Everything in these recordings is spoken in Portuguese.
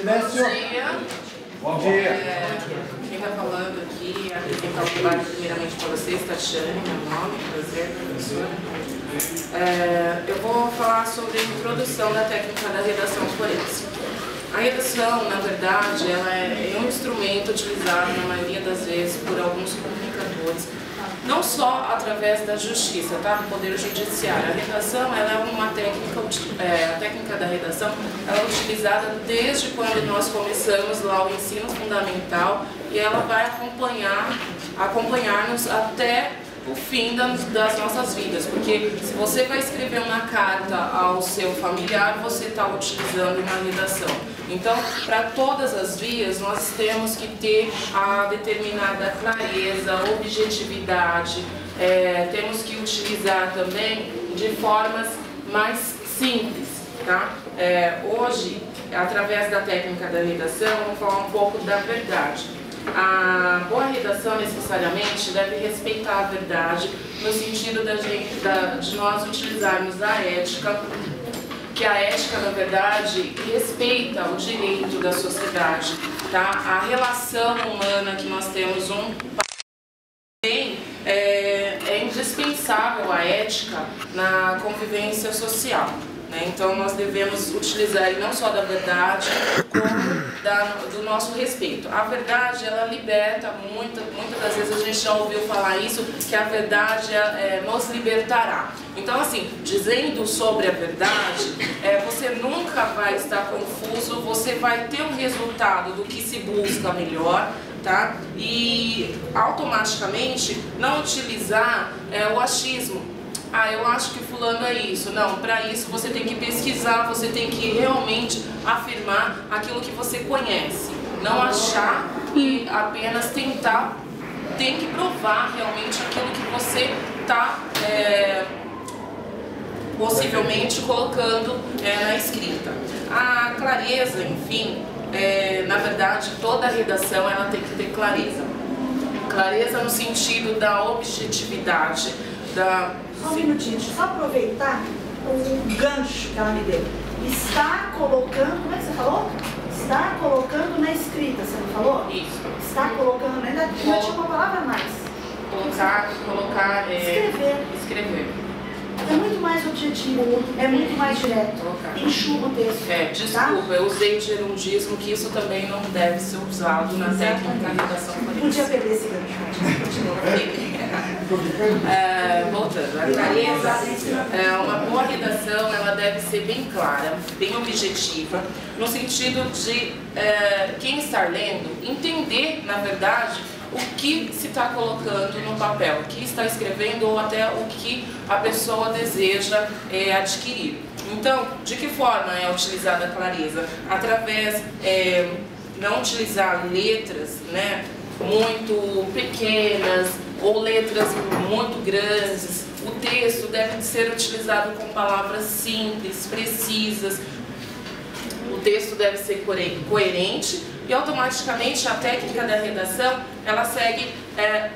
Silêncio. Bom dia. Bom dia. Quem está falando aqui, apresentar o trabalho primeiramente para vocês, Tatiane, meu nome, prazer, professora. Eu vou falar sobre a introdução da técnica da redação forense. A redação, na verdade, ela é um instrumento utilizado, na maioria das vezes, por alguns comunicadores, não só através da justiça, tá? Do poder judiciário. A redação, ela é uma técnica, a técnica da redação, ela é utilizada desde quando nós começamos lá o ensino fundamental e ela vai acompanhar-nos até o fim das nossas vidas, porque se você vai escrever uma carta ao seu familiar, você está utilizando uma redação. Então, para todas as vias, nós temos que ter a determinada clareza, objetividade, temos que utilizar também de formas mais simples, tá? Hoje, através da técnica da redação, vamos falar um pouco da verdade. A boa redação necessariamente deve respeitar a verdade, no sentido de nós utilizarmos a ética, que a ética, na verdade, respeita o direito da sociedade, tá? A relação humana que nós temos também é indispensável a ética na convivência social. Então nós devemos utilizar não só da verdade, como do nosso respeito. A verdade, ela liberta, muitas das vezes a gente já ouviu falar isso, que a verdade nos libertará. Então assim, dizendo sobre a verdade, você nunca vai estar confuso, você vai ter um resultado do que se busca melhor, tá? E automaticamente não utilizar o achismo. Eu acho que fulano é isso. Não, para isso você tem que pesquisar, você tem que realmente afirmar aquilo que você conhece. Não achar e apenas tentar, tem que provar realmente aquilo que você está possivelmente colocando na escrita. A clareza, enfim, na verdade toda redação ela tem que ter clareza. Clareza no sentido da objetividade, Só um minutinho, deixa eu só aproveitar o gancho que ela me deu. Está colocando, como é que você falou? Está colocando na escrita, você não falou? Isso. Está colocando, ainda tinha uma palavra a mais. Colocar, escrever. É muito mais objetivo, é muito mais direto. Enxuga o texto. Desculpa, tá? eu usei de gerundismo, que isso também não deve ser usado na técnica da redação forense. Podia perder esse gancho. Voltando, a clareza, uma boa redação, ela deve ser bem clara, bem objetiva, no sentido de quem está lendo entender, na verdade, o que se está colocando no papel, o que está escrevendo ou até o que a pessoa deseja adquirir. Então, de que forma é utilizada a clareza? Através, não utilizar letras, né, muito pequenas ou letras muito grandes. O texto deve ser utilizado com palavras simples, precisas. O texto deve ser coerente e automaticamente a técnica da redação ela segue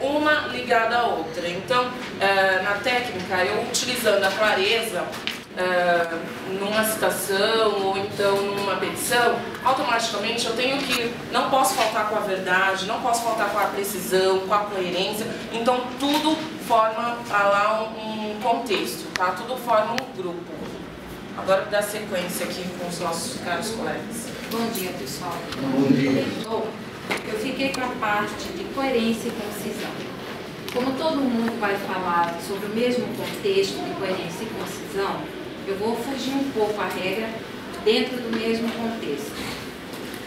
uma ligada à outra. Então, na técnica, eu utilizando a clareza numa citação ou então numa petição, automaticamente eu tenho que, não posso faltar com a verdade, não posso faltar com a precisão, com a coerência, então tudo forma lá um contexto, tá? Tudo forma um grupo. Agora vou dar sequência aqui com os nossos caros colegas. Bom dia, pessoal. Bom dia. Eu fiquei com a parte de coerência e concisão. Como todo mundo vai falar sobre o mesmo contexto de coerência e concisão, eu vou fugir um pouco a regra dentro do mesmo contexto.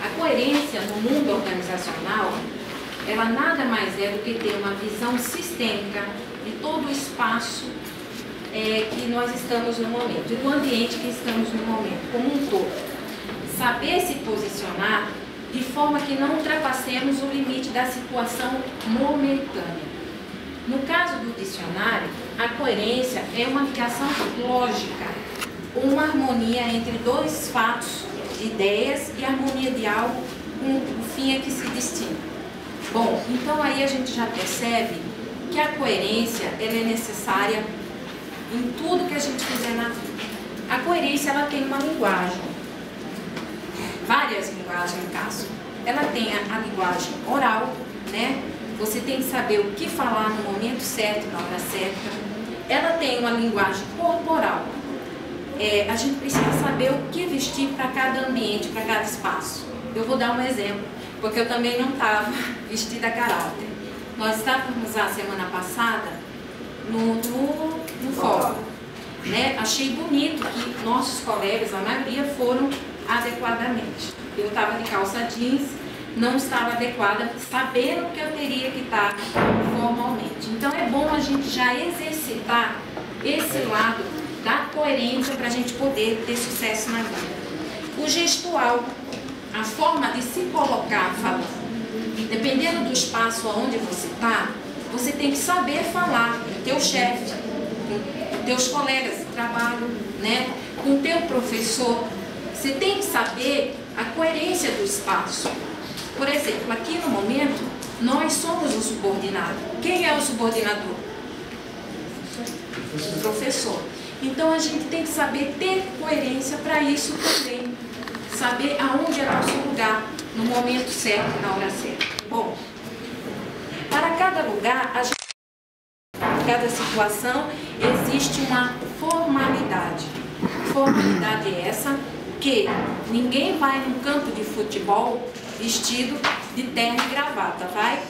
A coerência no mundo organizacional, ela nada mais é do que ter uma visão sistêmica de todo o espaço que nós estamos no momento, e do ambiente que estamos no momento, como um todo. Saber se posicionar de forma que não ultrapassemos o limite da situação momentânea. No caso do dicionário, a coerência é uma ligação lógica, uma harmonia entre dois fatos, ideias e harmonia de algo com o fim a que se destina. Bom, então aí a gente já percebe que a coerência ela é necessária em tudo que a gente fizer na vida. A coerência ela tem uma linguagem. várias linguagens no caso. Ela tem a linguagem oral, né? Você tem que saber o que falar no momento certo, na hora certa. Ela tem uma linguagem corporal. A gente precisa saber o que vestir para cada ambiente, para cada espaço. Eu vou dar um exemplo, porque eu também não estava vestida a caráter. Nós estávamos a semana passada no fórum, né? Achei bonito que nossos colegas, a maioria, foram adequadamente. Eu estava de calça jeans, não estava adequada, sabendo que eu teria que estar formalmente. Então é bom a gente já exercitar esse lado da coerência para a gente poder ter sucesso na vida. O gestual, a forma de se colocar falando, dependendo do espaço onde você está, você tem que saber falar com o teu chefe, com teus colegas de trabalho, né? Com o teu professor. Você tem que saber a coerência do espaço. Por exemplo, aqui no momento, nós somos o subordinado. Quem é o subordinador? O professor. Então a gente tem que saber ter coerência para isso também. Saber aonde é nosso lugar, no momento certo, na hora certa. Bom, para cada lugar, cada situação, existe uma formalidade. Formalidade é essa que ninguém vai num campo de futebol vestido de terno e gravata, vai?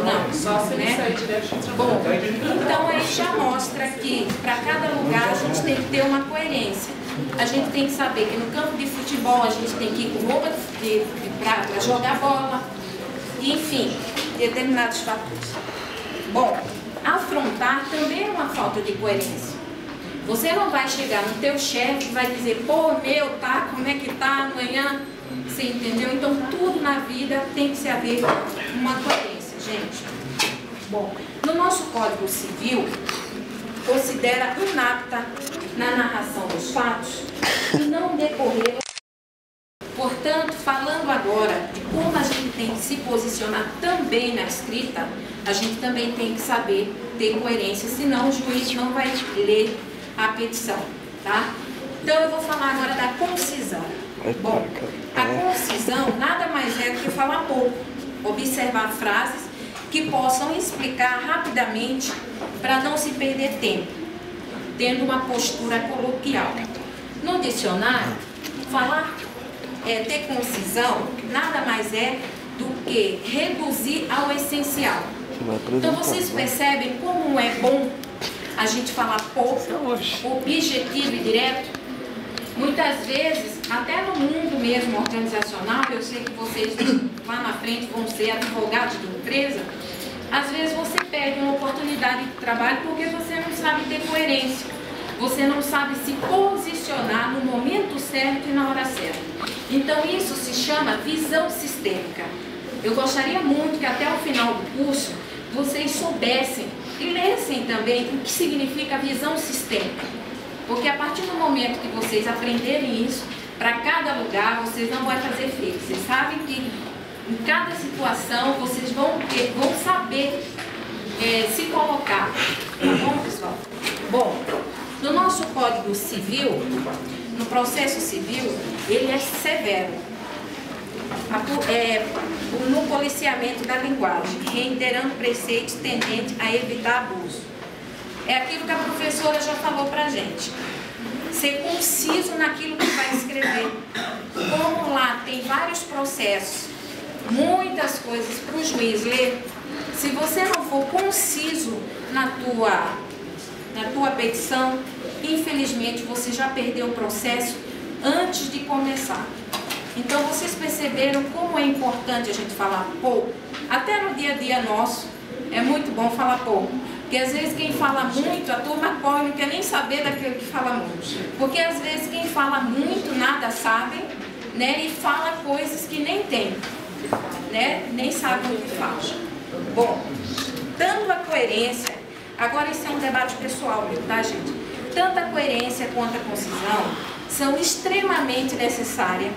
Não, Só se ele né? sair direto de Bom, então aí já mostra que para cada lugar a gente tem que ter uma coerência. A gente tem que saber que no campo de futebol a gente tem que ir com roupa para jogar bola, enfim, determinados fatores. Bom, afrontar também é uma falta de coerência. Você não vai chegar no teu chefe e vai dizer, pô, meu, tá, como é que tá amanhã? Você entendeu? Então tudo na vida tem que se haver uma coerência, gente. Bom, no nosso Código Civil, considera inapta na narração dos fatos e não decorrer. Portanto, falando agora de como a gente tem que se posicionar também na escrita, a gente também tem que saber ter coerência, senão o juiz não vai ler a petição, tá? Então eu vou falar agora da concisão. Bom, a concisão nada mais é do que falar pouco, observar frases que possam explicar rapidamente para não se perder tempo, tendo uma postura coloquial. No dicionário, ter concisão nada mais é do que reduzir ao essencial. Então vocês percebem como é bom a gente falar pouco, objetivo e direto? Muitas vezes, até no mundo mesmo organizacional, eu sei que vocês lá na frente vão ser advogados de empresa, às vezes você perde uma oportunidade de trabalho porque você não sabe ter coerência, você não sabe se posicionar no momento certo e na hora certa. Então isso se chama visão sistêmica. Eu gostaria muito que até o final do curso vocês soubessem e lessem também o que significa visão sistêmica. Porque a partir do momento que vocês aprenderem isso, para cada lugar vocês não vão fazer feio. Vocês sabem que em cada situação vocês vão saber se colocar. Tá bom, pessoal? Bom, no nosso Código Civil, no processo civil, ele é severo. No policiamento da linguagem, reiterando preceitos tendentes a evitar abuso. É aquilo que a professora já falou pra gente. Ser conciso naquilo que vai escrever. Como lá tem vários processos, muitas coisas para o juiz ler, se você não for conciso na tua petição, infelizmente você já perdeu o processo antes de começar. Então vocês perceberam como é importante a gente falar pouco? Até no dia a dia nosso, é muito bom falar pouco. Porque às vezes quem fala muito, a turma corre, não quer nem saber daquilo que fala muito. Porque às vezes quem fala muito nada sabe, né? E fala coisas que nem tem, né? Nem sabe o que fala. Bom, dando a coerência, agora isso é um debate pessoal, tá, gente? Tanto a coerência quanto a concisão são extremamente necessárias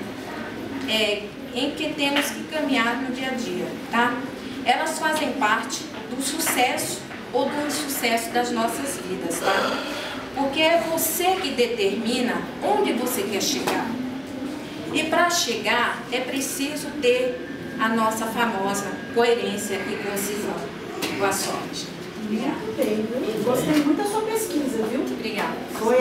em que temos que caminhar no dia a dia, tá? Elas fazem parte do sucesso ou do insucesso das nossas vidas, tá? Porque é você que determina onde você quer chegar. E para chegar, é preciso ter a nossa famosa coerência e concisão. Boa sorte. Obrigada. Muito bem, viu? Gostei muito da sua pesquisa, viu? Obrigada. Foi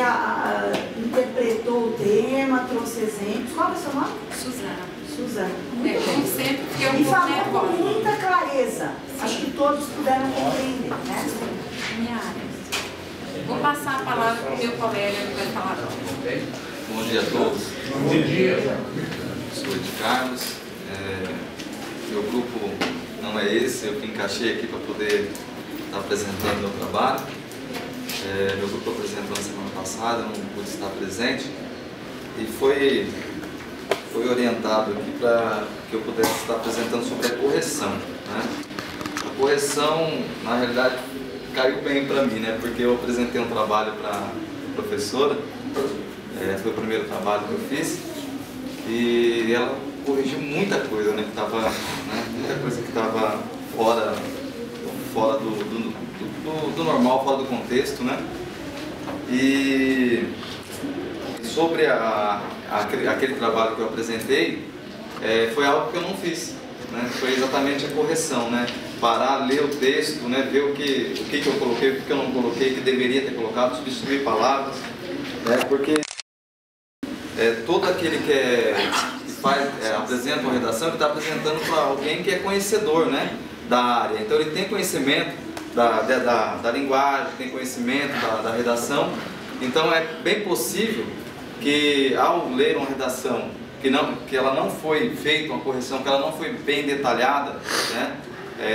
interpretou o tema, trouxe exemplos. Qual é o seu nome? Suzana. Suzana. Como sempre, fiquei um E pouco falou com nervosa. muita clareza. Acho que todos puderam compreender, né? Minha área. Vou passar a palavra para o meu colega que vai falar agora. Bom dia a todos. Bom dia. Sou de Carlos. Meu grupo não é esse, eu que encaixei aqui para poder estar apresentando meu trabalho. Meu grupo apresentou na semana passada, não pude estar presente. E foi orientado aqui para que eu pudesse estar apresentando sobre a correção, né? A correção, na realidade, caiu bem para mim, né? Porque eu apresentei um trabalho para a professora, foi o primeiro trabalho que eu fiz, e ela corrigiu muita coisa, né? Muita coisa que estava fora do normal, fora do contexto, né? E sobre aquele trabalho que eu apresentei, foi algo que eu não fiz, né? Foi exatamente a correção, né? Parar, ler o texto, né? Ver o que eu coloquei, o que eu não coloquei, que deveria ter colocado, substituir palavras, né? Porque todo aquele que apresenta uma redação, ele está apresentando para alguém que é conhecedor, né? Da área. Então ele tem conhecimento da linguagem, tem conhecimento da redação. Então é bem possível que ao ler uma redação que ela não foi feita uma correção, que ela não foi bem detalhada, né,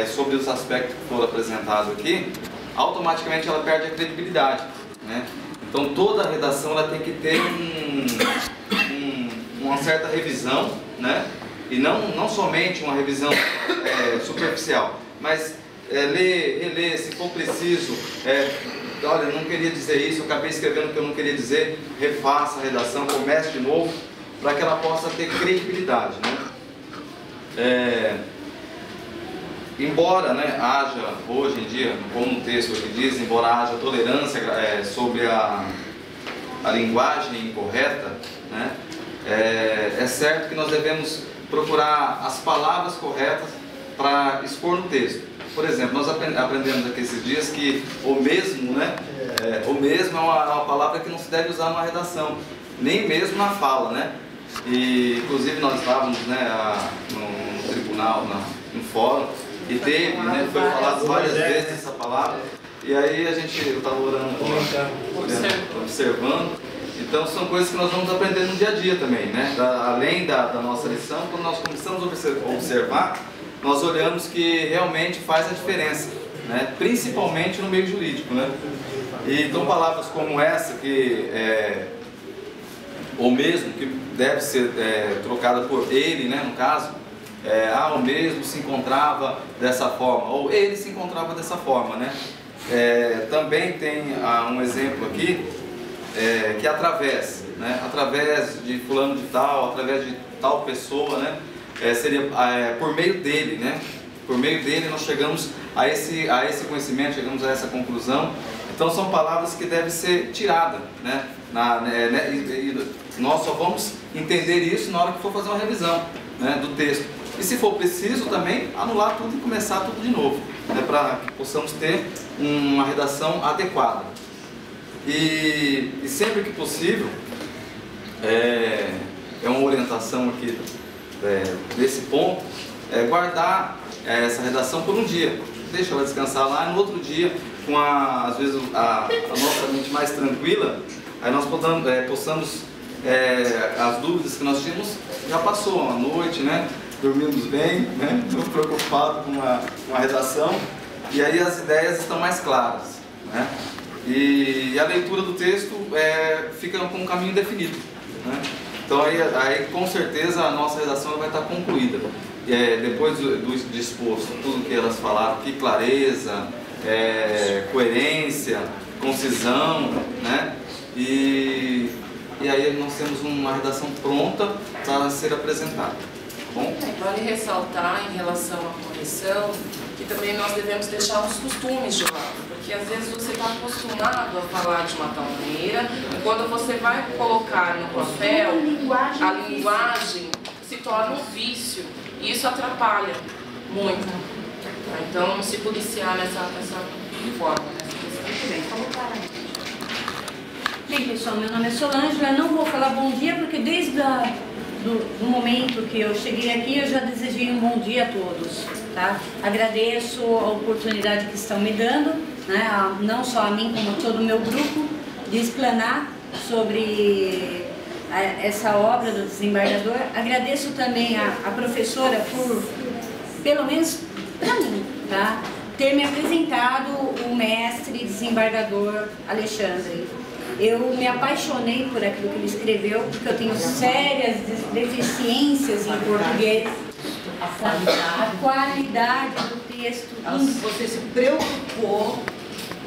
sobre os aspectos que foram apresentados aqui, automaticamente ela perde a credibilidade, né? Então toda a redação ela tem que ter uma certa revisão, né? E não somente uma revisão superficial, mas reler, se for preciso, olha, eu não queria dizer isso, eu acabei escrevendo o que eu não queria dizer, refaça a redação, comece de novo, para que ela possa ter credibilidade, né? Embora, né, haja, hoje em dia, como o texto aqui diz, embora haja tolerância sobre a linguagem incorreta, né, é certo que nós devemos procurar as palavras corretas para expor no texto. Por exemplo, nós aprendemos aqui esses dias que o mesmo, né, o mesmo é uma palavra que não se deve usar numa redação, nem mesmo na fala, né? E, inclusive, nós estávamos, né, no tribunal, no fórum, e teve, né, foi falado várias vezes essa palavra, e aí eu estava orando, observando. Então são coisas que nós vamos aprender no dia a dia também, né? Além da nossa lição, quando nós começamos a observar, nós olhamos que realmente faz a diferença, né? Principalmente no meio jurídico, né? E então palavras como essa, ou mesmo que deve ser trocada por ele, né, no caso, o mesmo se encontrava dessa forma, ou ele se encontrava dessa forma, né? Também tem um exemplo aqui, que através, né, através de fulano de tal, através de tal pessoa, né, seria por meio dele, né? Por meio dele nós chegamos a esse conhecimento, chegamos a essa conclusão. Então são palavras que devem ser tiradas, né? E nós só vamos entender isso na hora que for fazer uma revisão, né, do texto. E se for preciso também anular tudo e começar tudo de novo, né, para que possamos ter uma redação adequada. E sempre que possível, é uma orientação aqui desse ponto, guardar essa redação por um dia, deixa ela descansar lá, e no outro dia, com às vezes a nossa mente mais tranquila, aí nós possamos, as dúvidas que nós tínhamos, já passou a noite, né? Dormimos bem, né? Não preocupado com a redação, e aí as ideias estão mais claras, né? E a leitura do texto fica com um caminho definido, né? Então aí com certeza a nossa redação vai estar concluída. Depois do disposto, tudo que elas falaram, que clareza, coerência, concisão, né? E aí nós temos uma redação pronta para ser apresentada. Bom? Vale ressaltar em relação à correção que também nós devemos deixar os costumes de lado, porque que às vezes você está acostumado a falar de uma tal maneira, e quando você vai colocar no papel, a linguagem se torna um vício, e isso atrapalha muito. Então, não se policiar nessa forma, Bem, pessoal, meu nome é Solange, eu não vou falar bom dia porque desde do momento que eu cheguei aqui eu já desejei um bom dia a todos, tá? Agradeço a oportunidade que estão me dando, né, não só a mim como a todo o meu grupo, de explanar sobre essa obra do desembargador. Agradeço também a professora por, pelo menos para mim, tá, ter me apresentado o mestre desembargador Alexandre. Eu me apaixonei por aquilo que ele escreveu, porque eu tenho sérias deficiências em português. A qualidade do texto. Você se preocupou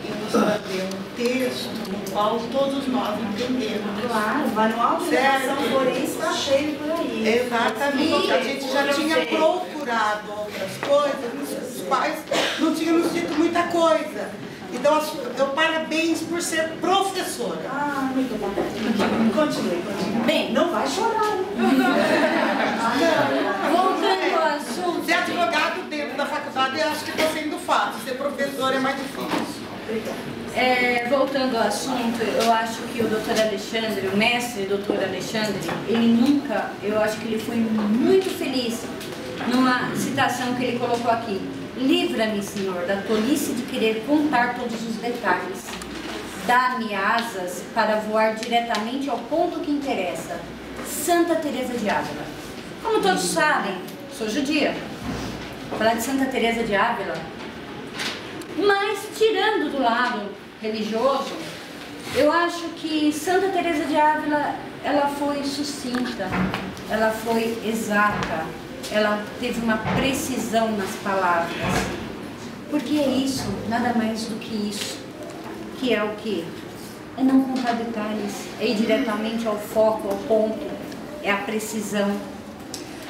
em nos fazer um texto no qual todos nós entendemos. Claro, o manual de redação forense está cheio por aí. Exatamente. A gente já tinha procurado outras coisas, os pais não tínhamos dito muita coisa. Então, eu parabéns por ser professora. Ah, muito bom. Continue. Bem, não vai chorar. Voltando ao assunto. Ser advogado dentro da faculdade, eu acho que está sendo fácil. Ser professor é mais difícil. Voltando ao assunto, eu acho que o Dr. Alexandre, o mestre Dr. Alexandre, ele nunca, eu acho que ele foi muito feliz numa citação que ele colocou aqui. Livra-me, Senhor, da tolice de querer contar todos os detalhes. Dá-me asas para voar diretamente ao ponto que interessa. Santa Teresa de Ávila. Como todos sabem, sou judia. Vou falar de Santa Teresa de Ávila. Mas, tirando do lado religioso, eu acho que Santa Teresa de Ávila, ela foi sucinta, ela foi exata. Ela teve uma precisão nas palavras, porque é isso, nada mais do que isso, que é o que? É não contar detalhes, é ir diretamente ao foco, ao ponto, é a precisão.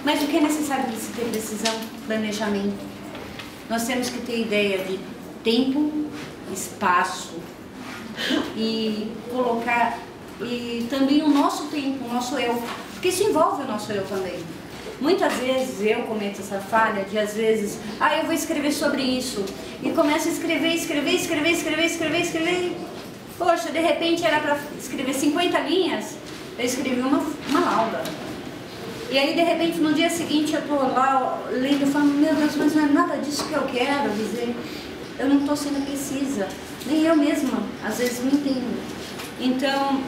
Mas o que é necessário para se ter precisão? Planejamento. Nós temos que ter ideia de tempo, espaço e colocar, e também o nosso tempo, o nosso eu, porque isso envolve o nosso eu também. Muitas vezes eu cometo essa falha de, às vezes, eu vou escrever sobre isso. E começo a escrever. Poxa, de repente era para escrever 50 linhas, eu escrevi uma lauda. E aí, de repente, no dia seguinte eu estou lá lendo e falo, meu Deus, mas não é nada disso que eu quero dizer. Eu não estou sendo precisa, nem eu mesma, às vezes, me entendo. Então,